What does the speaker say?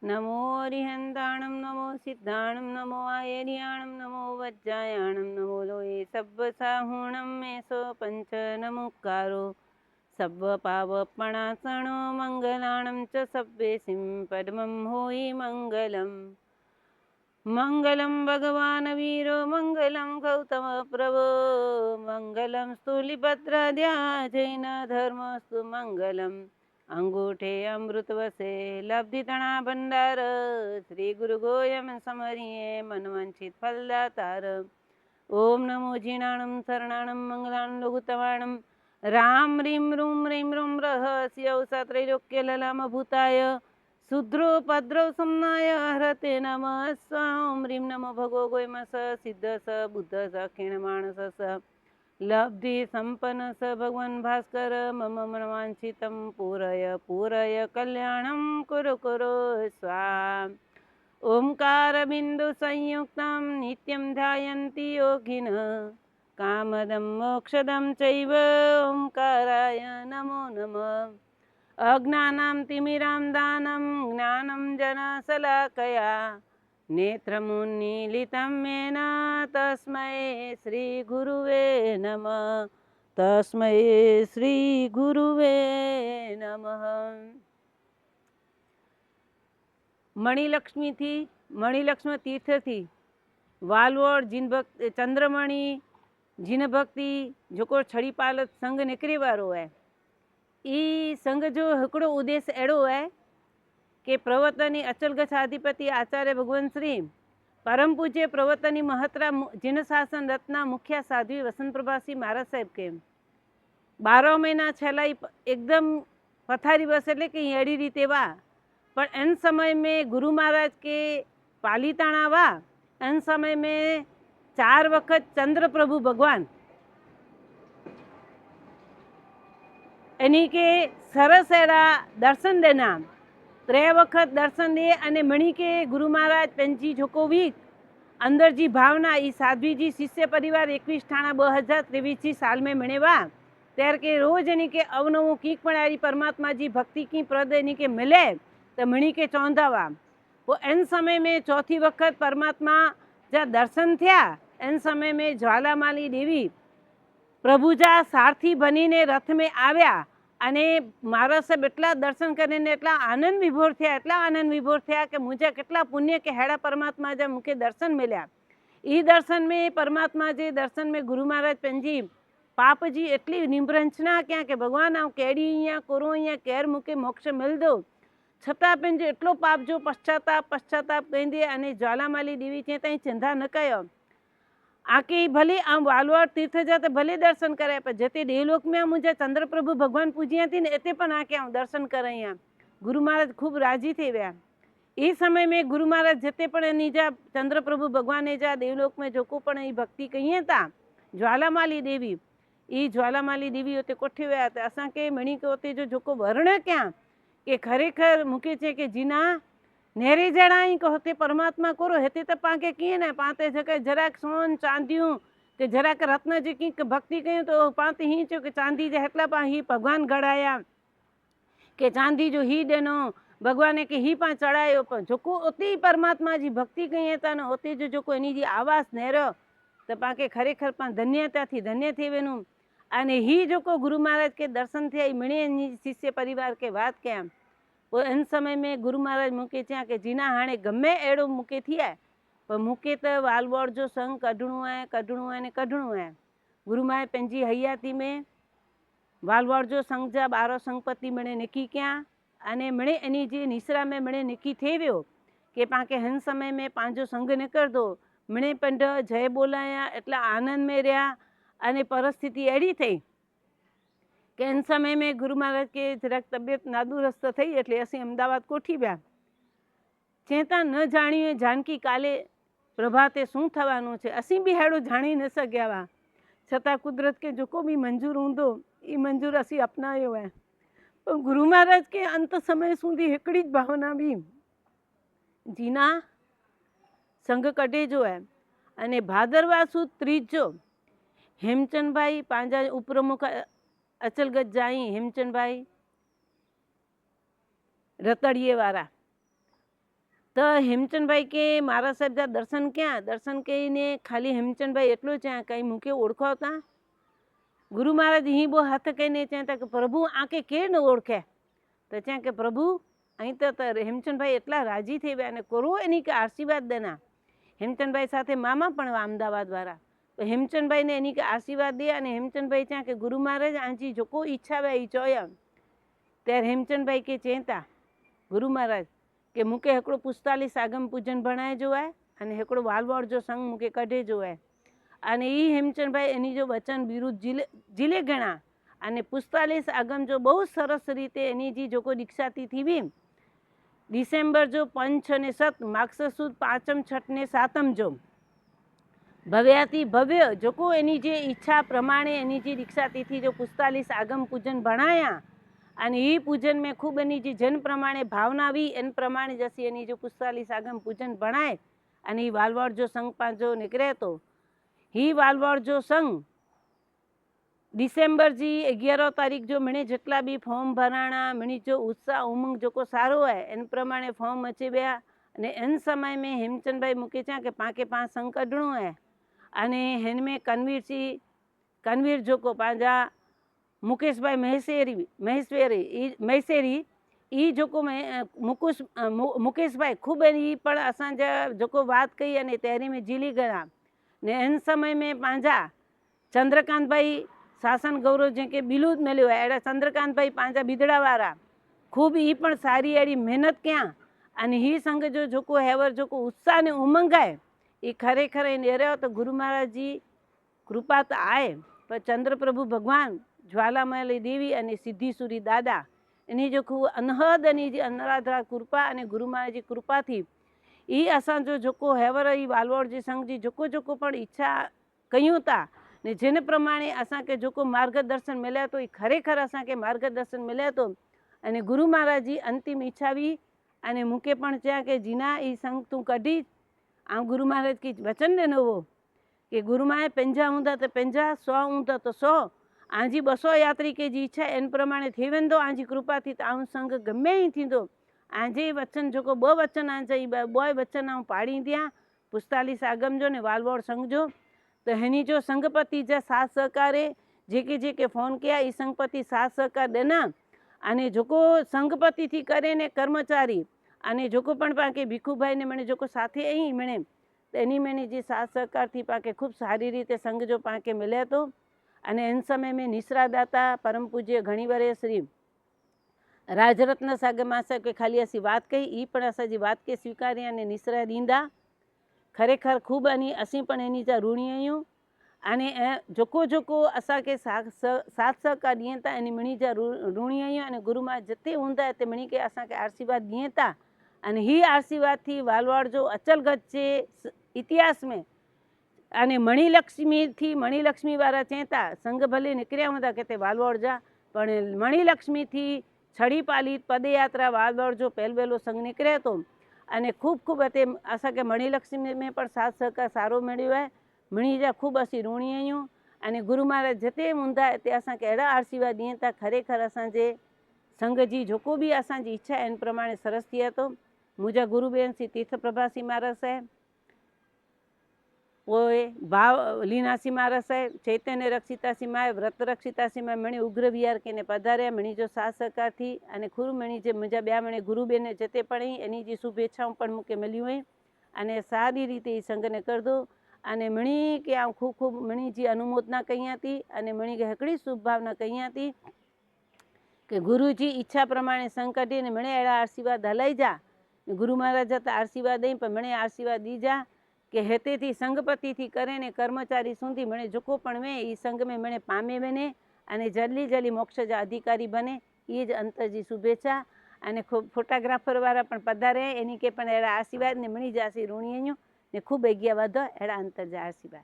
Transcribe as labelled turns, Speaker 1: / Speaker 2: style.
Speaker 1: नमो अरिहंताणं नमो सिद्धाणं नमो आयर्याणं नमो वज्रायाणं नमो लोये सब्बसाहुणं meso पंच नमुकारो सब्बपावपणासणो मंगलाणं च सब्बेसिं पद्मं होयि मंगलम् मंगलं भगवान वीरो मंगलं गौतम प्रभो मंगलं स्थूलिभद्राद्या जैन धर्मस्तु मंगलम् अंगूठे अमृत वसे लब्धितणा भंडार श्री गुरु गोयम समरिये मनवंचित फलदातार ओम नमो जीर्णाणं शरणाणं मंगलाणं लघुतमाणं राम ह्रीं रूं ह्रीं रूं रहस्यौ सत्रैलोक्य ललामभूताय शुद्रो भद्रौ सम्नाय हरते नमः स्वां ह्रीं नमो भगो गोयमस सिद्ध स बुद्ध स क्षीणमाणस स लब्धि संपन्न स भगवान भास्कर मम मनवांछितं पूरय पूरय कल्याणं कुरु कुरु स्वाहा ओंकार बिंदु संयुक्तं नित्यं ध्यायन्ति योगिनः कामदं मोक्षदं चैव ओंकाराय नमो नमः अज्ञानां तिमिरां दानं ज्ञानं जनशलाकया नेत्रमुन्मीलितं येन तस्मै श्रीगुरुवे नमः तस्मै श्रीगुरुवे नमः। मणिलक्ष्मी तीर्थ थी वालवोड़ जिन भक्त चंद्रमणि जिन भक्ति जो छड़ी पालत संघ निकरे वारो है। ई संघ जो हिकड़ो उद्देश्य अड़ो है कि प्रवर्तनी अचलगछ अधिपति आचार्य भगवान श्री परम पूज्य प्रवर्तनी महत्रा जिन शासन रत्ना मुख्य साध्वी वसंत प्रभासी महाराज साहेब के 12 महीना छेल्ला एकदम पथारी बस एटले कि एड़ी रीते वा पण एन समय में गुरु महाराज के पालीताणा वा एन समय में 4 वखत चंद्र प्रभु भगवान एनी के सरस एड़ा दर्शन देना 3 वखत दर्शन दे अने मणि के गुरु महाराज पंजी जोको वीक अंदर जी भावना ई साध्वी जी शिष्य परिवार 21 ठाणा 2023 साल में मणेवा त्यार के रोज एनी के अवनवो कीक पण आरी परमात्मा जी भक्ति की प्रद एनी के मिले तो मणि के चौंधावा वो एन समय में चौथी वखत परमात्मा जा दर्शन थया एन समय में ज्वालामाली देवी प्रभुजा सारथी बनीने रथ में आव्या अने मारा सब एटला दर्शन करीने एटला आनंद विभोर थया कि मुझे केटला पुण्य के हेड़ा परमात्मा जा मुखे दर्शन मिल्या। ई दर्शन में परमात्मा जे दर्शन में गुरु महाराज पंजी पाप जी एटली निम्रंचना क्या कि भगवान आ केड़ी अहींया कोरो अहींया केर मुखे मोक्ष मिल दो छतां पंहिंजो एटलो पाप जो पश्चाताप कहींदे अने ज्वालामाली देवी चई ताईं चिंता न कयो आके भले आम वालवाड़ तीर्थ जा तो भले दर्शन करे पर जते देवलोक में मुझे चंद्र प्रभु भगवान पूजिया थी ने एते पण आके आऊं दर्शन करईया। गुरु महाराज खूब राजी थे व्या। ई समय में गुरु महाराज जते पण एनी जा चंद्र प्रभु भगवान जा देवलोक में जोको पण ई भक्ति कहीए था ज्वालामाली देवी ई ज्वालामाली देवी उते कोठे व्या तो असा के मणि के उते जो जोको वर्ण क्या के खरेखर मुके छे के जीना नेरे जणाई को होते परमात्मा करो हेते तो पाके किए ने पाते जके जराक सोन चांदियूं के जराक रत्न जी की भक्ति कयूं तो पाते ही चो के चांदी जे हेटला पा ही भगवान गड़ाया के चांदी जो ही देनो भगवान के ही पा चढ़ायो पर जोको ओती परमात्मा जी भक्ति कहीए ता ने ओते जो जोको एनी जी आवाज नेरो तो पाके खरेखर पा धन्यता थी धन्य थी वेनु अने ही जोको गुरु महाराज के दर्शन थे मणि शिष्य परिवार के बात क्या वो इन समय में गुरु महाराज मूके थिया कि जीना हाणे गमे अड़ो मूके थी है पर मूके तो वालवोड़ जो संग कढणो है ने कढणो है। गुरु महाराज पंहिंजी हयाती में वालवोड़ जो संग जा 12 संगपति मणे निकी क्या अने मणे एनी जी निसरा में मणे निकी थे वियो कि पाके हिन समय में पांजो संग न कर दो मणे पंड जय बोलाया एटला आनंद में रहा अने परिस्थिति एड़ी थई कि इन समय में गुरु महाराज के जराक तबियत नादुरुस्त थई एटले असीं अमदावाद कोठी व्या चेता न जाणीए जानकी काले प्रभाते शुं थवानुं छे असीं बी हेड़ो जाणी न सघ्या वा छतां कुदरत के जोको बी मंजूर हुंदो ई मंजूर असीं अपनायो है। पण गुरु महाराज के अंत समय सुधी हिकड़ी ज भावना बी जीना संग कढे जो है अने भादरवा सुद त्रीजो हेमचंद भाई पांजा उपप्रमुख अचलगढ़ जाई हेमचंद भाई रतड़िए वाला તો હેમચંદભાઈ કે મારા સાહેબ જા દર્શન ક્યાં? દર્શન કહીને ખાલી હેમચંદભાઈ એટલું ત્યાં કંઈ મૂકે ઓળખાવતા ગુરુ મહારાજ અહીં બહુ હાથ કહીને ત્યાં કે પ્રભુ આંકે કે ન ઓળખે તો ત્યાં કે પ્રભુ અહીં તો હેમચંદભાઈ એટલા રાજી થઈ ગયા અને કરો એની કે આશીર્વાદ દેના. હેમચંદભાઈ સાથે મામા પણ અમદાવાદ વાળા તો હેમચંદભાઈને એની કે આશીર્વાદ દે અને હેમચંદભાઈ ત્યાં કે ગુરુ મહારાજ આંજી જો કોઈ ઈચ્છા આવે એ ચોયા ત્યારે હેમચંદભાઈ કે ચેતા ગુરુ મહારાજ કે મૂકે હિकिड़ो 45 આગમ પૂજન ભણાય જોવાય અને હિकिड़ो વાલવાડ જો સંગ મૂકે કઢે જોવાય અને એ હેમચંદભાઈ એની જો વચન વિરુદ્ધ જીલે ગણા અને 45 આગમ જો બહુ સરસ રીતે એની જે જોકો દીક્ષાથી થીવી ડિસેમ્બર જો 5 અને 7 માગસર સુદ 5મ 6 ને 7મ જો ભવ્યાથી ભવ્ય જોકો એની જે ઈચ્છા પ્રમાણે એની જે દીક્ષાતિથિ જો 45 આગમ પૂજન ભણાયા અને એ પૂજન મેં ખૂબ એની જે જન પ્રમાણે ભાવના આવી એન પ્રમાણે જશે એની જો 45 આગમ પૂજન ભણાય અને એ વાલવાડ જો સંઘ પાંચો નીકળે તો ही वालवाड़ जो संघ डिसेम्बर जी 11 तारीख जो मैंने जितला भी फॉर्म भराणा मैंने जो उत्साह उमंग जो को सारो है इन प्रमाणे फॉर्म अची गया अने इन समय में हेमचंद भाई मुकेचा के पाके पांच संघ कढणो है अने हिन में कनवीर जो को पांजा मुकेश भाई महेश्वरी ई जो को मुकेश भाई खूब ई पण असांजा जो को बात कही अने तहरी में जीली गया ने इन समय में पांजा चंद्रकांत भाई शासन गौरव जेके बिलूद मिलो है एड़ा चंद्रकांत भाई पांजा बिदड़ा वारा खूब ई पण सारी एड़ी मेहनत क्या अने ही संघ जो जोको हेवर जोको उत्साह ने उमंग है ये खरेखर नेरे तो गुरु महाराज जी कृपा तो आए पर चंद्र प्रभु भगवान ज्वालामय देवी अने सिद्धीसुरी दादा एनी जो खूब अनहद एनी जी अनराधरा कृपा अने गुरु महाराज जी कृपा थी ई असांजो जोको हेवर ई वालवाड़ जी संघ जी जोको जोको पण इच्छा कयूं था ने जेने प्रमाणे असांखे जोको मार्गदर्शन मिले तो ई खरेखर असांखे मार्गदर्शन मिले तो अने गुरु महाराज जी अंतिम इच्छा भी अने मूंखे पण चया के जीना ई संघ तू कढी आ गुरु महाराज की वचन ॾिनो हो कि गुरु महाराज 50 हूंदा तो 50 100 हूंदा तो 100 आंजी 200 यात्री के जी इच्छा एन प्रमाणे थी वेंदो आंजी कृपा थी तो आऊं संघ गमे ई थींदो आजे वचन जो को 2 वचन आजे बॉय वचन आऊं पाड़ी दिया 45 आगम जो ने वालवाड़ संघ जो तो हनी जो संघपति जा साथ सहकारे जेके जेके फोन किया ई संघपति साथ सहकार देना अने जोको संघपति थी करे ने कर्मचारी अने जोको पण पाके भिखू भाई ने मने जोको साथे अहीं मने तो एनी मैंने जी साथ सहकार थी पाके खूब सारी रीते संघ जो पाके मिले तो अने इन समय में निश्रादाता परम पूज्य घणीवरे श्री राजरत्न सागर मासा के खाली असी बात कही ई पण असांजी बात के स्वीकारी अने निश्रा दींदा खरेखर खूब अनी असी पण एनी जा ऋणी आहियूं अने जोको जोको असांखे साथ सहकार ॾियनि था एनी मणी जा ऋणी आहियूं अने गुरु महाराज जिते हूंदा हिते मणी के असांखे आशीर्वाद ॾियनि था अने ही आशीर्वाद थी वालवाड़ जो अचलगत जे इतिहास में अने मणिलक्ष्मी थी मणिलक्ष्मी वारा चवनि था संघ भले निकिरिया हूंदा किथे वालवाड़ जा पण मणिलक्ष्मी थी छड़ी पाली पदयात्रा वालवाड़ जो पहलो संघ निकळे तो अने खूब खूब अते असांखे मणिलक्ष्मी में पण साथ सहकार सारो मिलियो है मणी जा खूब असी ऋणी आहियूं अने गुरु महाराज जिते हूंदा हिते असांखे अहिड़ा आशीर्वाद ॾियनि था खरेखर असांजे संघ जी जेको बि असांजी इच्छा इन प्रमाणे सरस थिए तो मुंहिंजा गुरुबेन श्री तीर्थ प्रभासी महाराज साहेब पोइ भाव लीनासी महाराज साहेब चैतन्य रक्षितासी माए व्रत रक्षितासी माए मणी उग्र विहार के पधार्या मणी जो साथ सहकार थी अने खूब मणी जे मुंहिंजा ॿिया मणी गुरुबेन जिते पण एनी जी शुभेच्छाऊं पण मूंखे मिलियूं आहिनि अने सारी रीते ई संघ ने करदो अने मणी के आऊं खूब खूब मणी जी अनुमोदना कयां थी अने मणी खे हिकिड़ी शुभ भावना कयां थी कि गुरु जी इच्छा प्रमाणे संघ कढी ने मणे अहिड़ा आशीर्वाद हलाई जा गुरु महाराज जा त आशीर्वाद ॾेई पर मणे आशीर्वाद ॾीजा कि हिते थी संघपति थी करे ने कर्मचारी सुधी मणे जेको पण में ई संघ में मणे पामे वञे अने जल्दी जल्दी मोक्ष जा अधिकारी बने ये ज अंतर जी शुभेच्छा अने खूब फोटोग्राफर वारा पण पधारे एनी के पण अहिड़ा आशीर्वाद ने मणी जासी ऋणी आहियूं ने खूब अॻियां वधो अहिड़ा अंतर जा आशीर्वाद।